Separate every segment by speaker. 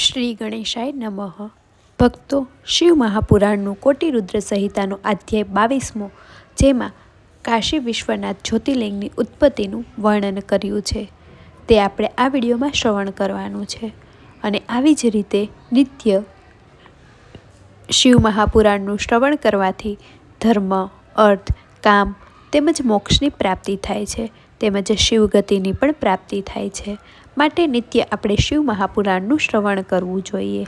Speaker 1: શ્રી ગણેશાય નમઃ. ભક્તો, શિવ મહાપુરાણનું કોટિરુદ્ર સંહિતાનો અધ્યાય 22મો, જેમાં કાશી વિશ્વનાથ જ્યોતિર્લિંગની ઉત્પત્તિનું વર્ણન કર્યું છે, તે આપણે આ વિડીયોમાં શ્રવણ કરવાનું છે. અને આવી જ રીતે નિત્ય શિવ મહાપુરાણનું શ્રવણ કરવાથી ધર્મ, અર્થ, કામ તેમજ મોક્ષની પ્રાપ્તિ થાય છે, તેમજ શિવગતિની પણ પ્રાપ્તિ થાય છે. માટે નિત્ય આપણે શિવ મહાપુરાણનું શ્રવણ કરવું જોઈએ.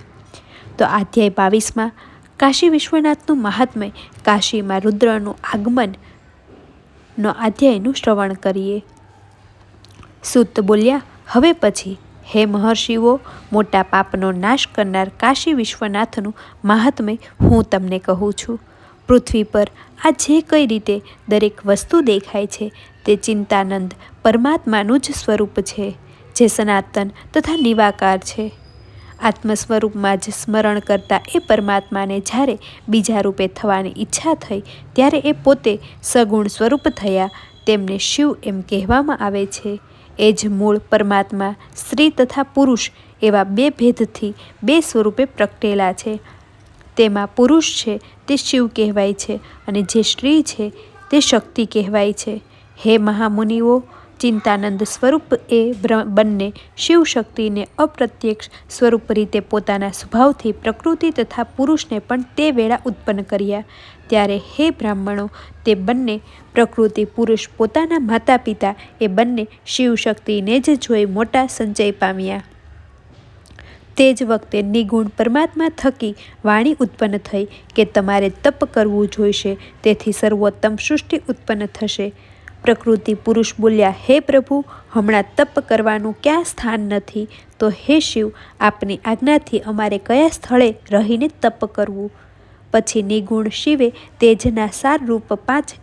Speaker 1: તો અધ્યાય 22માં કાશી વિશ્વનાથનું મહાત્મય, કાશીમાં રુદ્રનું આગમનનો અધ્યાયનું શ્રવણ કરીએ. સૂત બોલ્યા, હવે પછી હે મહર્ષિઓ, મોટા પાપનો નાશ કરનાર કાશી વિશ્વનાથનું મહાત્મય હું તમને કહું છું. પૃથ્વી પર આ જે કઈ રીતે દરેક વસ્તુ દેખાય છે તે ચિંતાનંદ પરમાત્માનું જ સ્વરૂપ છે, જે સનાતન તથા નિરાકાર છે. આત્મ સ્વરૂપમાં જ સ્મરણ કરતા એ પરમાત્માને જ્યારે બીજા રૂપે થવાની ઈચ્છા થઈ ત્યારે એ પોતે સગુણ સ્વરૂપ થયા, તેમને શિવ એમ કહેવામાં આવે છે. એ જ મૂળ પરમાત્મા સ્ત્રી તથા પુરુષ એવા બે ભેદથી બે સ્વરૂપે પ્રગટેલા છે. તેમાં પુરુષ છે તે શિવ કહેવાય છે અને જે સ્ત્રી છે તે શક્તિ કહેવાય છે. હે મહામુનિઓ, ચિંતાનંદ સ્વરૂપ એ બંને શિવ શક્તિને અપ્રત્યક્ષ સ્વરૂપ રીતે પોતાના સ્વભાવથી પ્રકૃતિ તથા પુરુષને પણ તે વેળા ઉત્પન્ન કર્યા. ત્યારે હે બ્રાહ્મણો, તે બંને પ્રકૃતિ પુરુષ પોતાના માતા પિતા એ બંને શિવ શક્તિને જ જોઈ મોટા સંચય પામ્યા. તે જ વખતે નિગુણ પરમાત્મા થકી વાણી ઉત્પન્ન થઈ કે તમારે તપ કરવું જોઈશે, તેથી સર્વોત્તમ સૃષ્ટિ ઉત્પન્ન થશે. પ્રકૃતિ પુરુષ બોલ્યા, હે પ્રભુ, હમણાં તપ કરવાનું ક્યાં સ્થાન નથી, તો હે શિવ, આપની આજ્ઞાથી અમારે કયા સ્થળે રહીને તપ કરવું. પછી નિગુણ શિવે તેજના સારરૂપ 5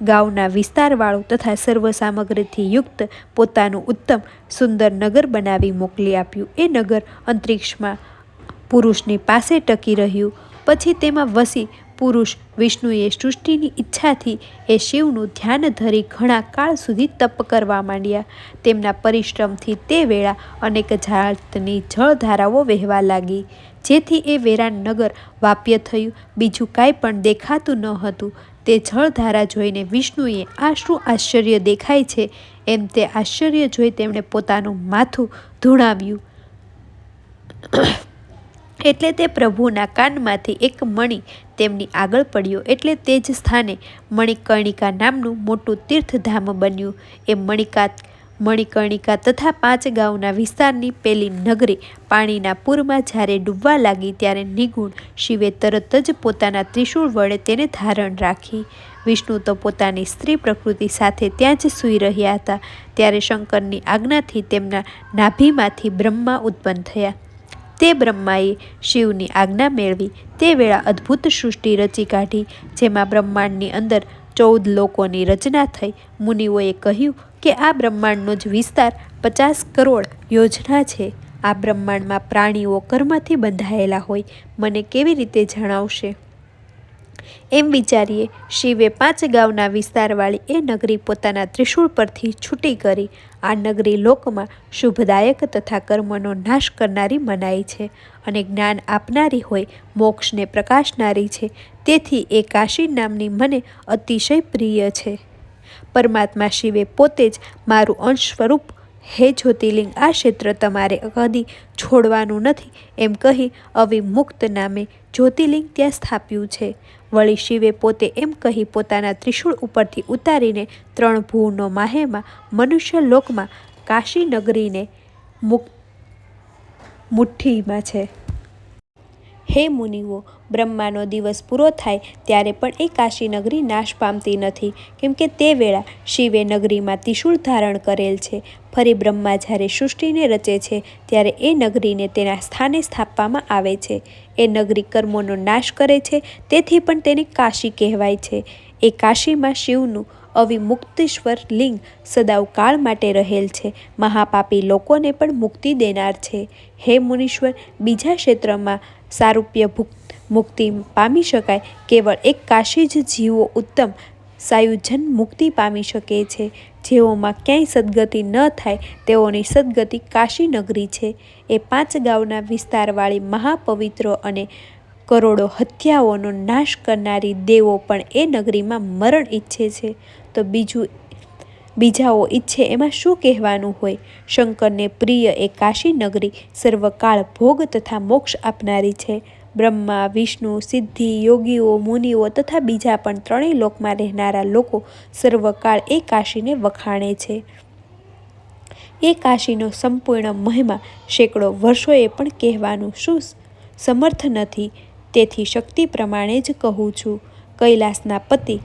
Speaker 1: ગાઉના વિસ્તારવાળું તથા સર્વ સામગ્રીથી યુક્ત પોતાનું ઉત્તમ સુંદર નગર બનાવી મોકલી આપ્યું. એ નગર અંતરિક્ષમાં પુરુષની પાસે ટકી રહ્યું. પછી તેમાં વસી પુરુષ વિષ્ણુએ સૃષ્ટિની ઈચ્છાથી એ શિવનું ધ્યાન ધરી ઘણા કાળ સુધી તપ કરવા માંડ્યા. તેમના પરિશ્રમથી તે વેળા અનેક જાતની જળધારાઓ વહેવા લાગી, જેથી એ વેરાન નગર વાપ્ય થયું. બીજું કાંઈ પણ દેખાતું ન હતું. તે જળધારા જોઈને વિષ્ણુએ આ શું આશ્ચર્ય દેખાય છે, એમ તે આશ્ચર્ય જોઈ તેમણે પોતાનું માથું ધૂણાવ્યું. એટલે તે પ્રભુના કાનમાંથી એક મણિ તેમની આગળ પડ્યો, એટલે તે જ સ્થાને મણિકર્ણિકા નામનું મોટું તીર્થધામ બન્યું. એ મણિકર્ણિકા તથા 5 ગાઉના વિસ્તારની પેલી નગરી પાણીના પૂરમાં જ્યારે ડૂબવા લાગી ત્યારે નિગુણ શિવે તરત જ પોતાના ત્રિશૂળ વડે તેને ધારણ રાખી. વિષ્ણુ તો પોતાની સ્ત્રી પ્રકૃતિ સાથે ત્યાં જ સૂઈ રહ્યા હતા. ત્યારે શંકરની આજ્ઞાથી તેમના નાભીમાંથી બ્રહ્મા ઉત્પન્ન થયા. તે બ્રહ્માએ શિવની આજ્ઞા મેળવી તે વેળા અદ્ભુત સૃષ્ટિ રચી કાઢી, જેમાં બ્રહ્માંડની અંદર 14 લોકોની રચના થઈ. મુનિઓએ કહ્યું કે આ બ્રહ્માંડનો જ વિસ્તાર 50 કરોડ યોજના છે. આ બ્રહ્માંડમાં પ્રાણીઓ કર્મથી બંધાયેલા હોય, મને કેવી રીતે જણાવશે? એમ વિચારીએ શિવે 5 ગાઉના વિસ્તારવાળી એ નગરી પોતાના ત્રિશૂળ પરથી છૂટી કરી. આ નગરી લોકમાં શુભદાયક તથા કર્મનો નાશ કરનારી મનાઈ છે અને જ્ઞાન આપનારી હોય, મોક્ષને પ્રકાશનારી છે. તેથી એ કાશી નામની મને અતિશય પ્રિય છે. પરમાત્મા શિવે પોતે જ મારું અંશ સ્વરૂપ, હે જ્યોતિર્લિંગ, આ ક્ષેત્ર તમારે કદી છોડવાનું નથી, એમ કહી અવિમુક્ત નામે જ્યોતિર્લિંગ ત્યાં સ્થાપ્યું છે. વળી શિવે પોતે એમ કહી પોતાના ત્રિશૂળ ઉપરથી ઉતારીને 3 ભુવનો માહેમાં મનુષ્ય લોકમાં કાશી નગરીને મુઠ્ઠીમાં છે. હે મુનિઓ, બ્રહ્માનો દિવસ પૂરો થાય ત્યારે પણ એ કાશી નગરી નાશ પામતી નથી, કેમ કે તે વેળા શિવે નગરીમાં ત્રિશૂળ ધારણ કરેલ છે. ફરી બ્રહ્મા જ્યારે સૃષ્ટિને રચે છે ત્યારે એ નગરીને તેના સ્થાને સ્થાપવામાં આવે છે. એ નગરી કર્મોનો નાશ કરે છે, તેથી પણ તેને કાશી કહેવાય છે. એ કાશીમાં શિવનું અવિમુક્તેશ્વર લિંગ સદાવ કાળ માટે રહેલ છે. મહાપાપી લોકોને પણ મુક્તિ દેનાર છે. હે મુનીશ્વર, બીજા ક્ષેત્રમાં સારૂપ્ય મુક્તિ પામી શકાય, કેવળ એક કાશી જ જીવો ઉત્તમ સાયુજન મુક્તિ પામી શકે છે. જેઓમાં ક્યાંય સદગતિ ન થાય તેઓની સદગતિ કાશી નગરી છે. એ 5 ગાંવના વિસ્તારવાળી મહાપવિત્ર અને કરોડો હત્યાઓનો નાશ કરનારી દેવો પણ એ નગરીમાં મરણ ઈચ્છે છે, તો બીજાઓ ઈચ્છે એમાં શું કહેવાનું હોય. શંકરને પ્રિય એ કાશી નગરી સર્વકાળ ભોગ તથા મોક્ષ આપનારી છે. બ્રહ્મા, વિષ્ણુ, સિદ્ધિ, યોગીઓ, મુનિઓ તથા બીજા પણ 3 લોકમાં રહેનારા લોકો સર્વકાળ એ કાશીને વખાણે છે. એ કાશીનો સંપૂર્ણ મહિમા સેંકડો વર્ષોએ પણ કહેવાનું શું સમર્થ નથી. તેથી શક્તિ પ્રમાણે જ કહું છું. કૈલાસના પતિ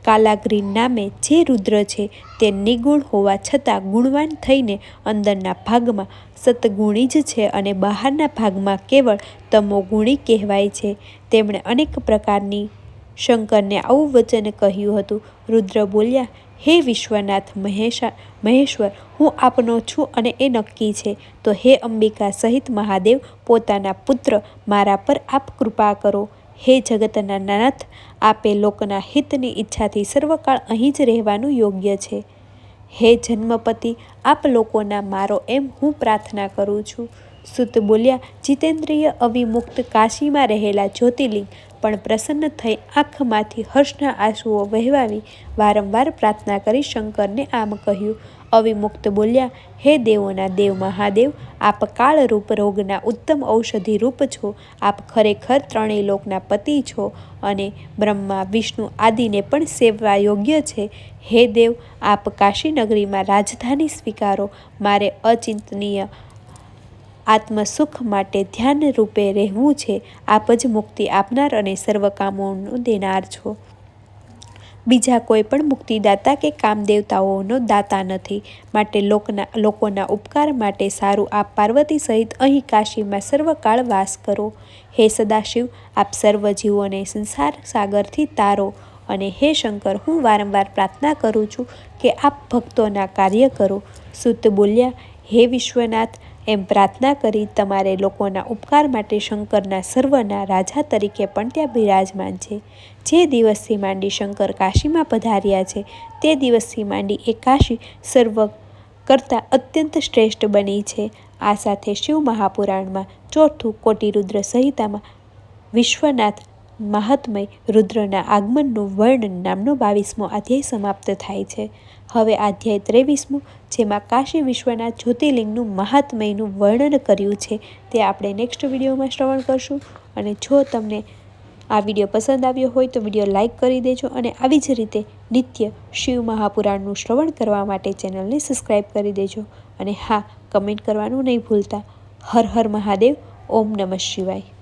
Speaker 1: કાલાગ્નિ નામે જે રુદ્ર છે તે નિર્ગુણ હોવા છતાં ગુણવાન થઈને અંદરના ભાગમાં સતગુણી જ છે અને બહારના ભાગમાં કેવળ તમોગુણી કહેવાય છે. તેમણે અનેક પ્રકારની શંકરને આવું વચન કહ્યું હતું. રુદ્ર બોલ્યા, હે વિશ્વનાથ મહેશ્વર, હું આપનો છું અને એ નક્કી છે. તો હે અંબિકા સહિત મહાદેવ, પોતાના પુત્ર મારા પર આપ કૃપા કરો. હે જગતના નાથ, આપે લોકના હિતની ઈચ્છાથી સર્વકાળ અહીં જ રહેવાનું યોગ્ય છે. હે જન્મપતિ, આપ લોકોના મારો એમ હું પ્રાર્થના કરું છું. સૂત બોલ્યા, જીતેન્દ્રિય અવિમુક્ત કાશીમાં રહેલા જ્યોતિર્લિંગ પણ પ્રસન્ન થઈ આંખમાંથી હર્ષના આંસુઓ વહેવાવી વારંવાર પ્રાર્થના કરી શંકરને આમ કહ્યું. અવિમુક્ત બોલ્યા, હે દેવોના દેવ મહાદેવ, આપ કાળરૂપ રોગના ઉત્તમ ઔષધિ રૂપ છો. આપ ખરેખર 3 લોકના પતિ છો અને બ્રહ્મા, વિષ્ણુ આદિને પણ સેવવા યોગ્ય છે. હે દેવ, આપ કાશી નગરીમાં રાજધાની સ્વીકારો. મારે અચિંતનીય આત્મસુખ માટે ધ્યાન રૂપે રહેવું છે. આપ જ મુક્તિ આપનાર અને સર્વ કામોનો દેનાર છો. બીજા કોઈ પણ મુક્તિદાતા કે કામદેવતાઓનો દાતા નથી. માટે લોકોના ઉપકાર માટે સારું આપ પાર્વતી સહિત અહીં કાશીમાં સર્વકાળ વાસ કરો. હે સદાશિવ, આપ સર્વ જીવોને સંસાર સાગરથી તારો. અને હે શંકર, હું વારંવાર પ્રાર્થના કરું છું કે આપ ભક્તોના કાર્ય કરો. સૂત બોલ્યા, હે વિશ્વનાથ, એમ પ્રાર્થના કરી તમારે લોકોના ઉપકાર માટે શંકરના સર્વના રાજા તરીકે પણ ત્યાં બિરાજમાન છે. જે દિવસથી માંડી શંકર કાશીમાં પધાર્યા છે તે દિવસથી માંડી એ કાશી સર્વ કરતાં અત્યંત શ્રેષ્ઠ બની છે. આ સાથે શિવ મહાપુરાણમાં 4થું કોટિરુદ્ર સંહિતામાં વિશ્વનાથ મહાત્મય રુદ્રના આગમનનું વર્ણન નામનો 22મો અધ્યાય સમાપ્ત થાય છે. હવે અધ્યાય 23મો, જેમાં કાશી વિશ્વનાથ જ્યોતિર્લિંગનું મહાત્મયનું વર્ણન કર્યું છે, તે આપણે નેક્સ્ટ વિડીયોમાં શ્રવણ કરશું. અને જો તમને આ વિડીયો પસંદ આવ્યો હોય તો વિડીયો લાઇક કરી દેજો અને આવી જ રીતે નિત્ય શિવ મહાપુરાણનું શ્રવણ કરવા માટે ચેનલને સબસ્ક્રાઈબ કરી દેજો. અને હા, કમેન્ટ કરવાનું નહીં ભૂલતા. હર હર મહાદેવ. ઓમ નમઃ શિવાય.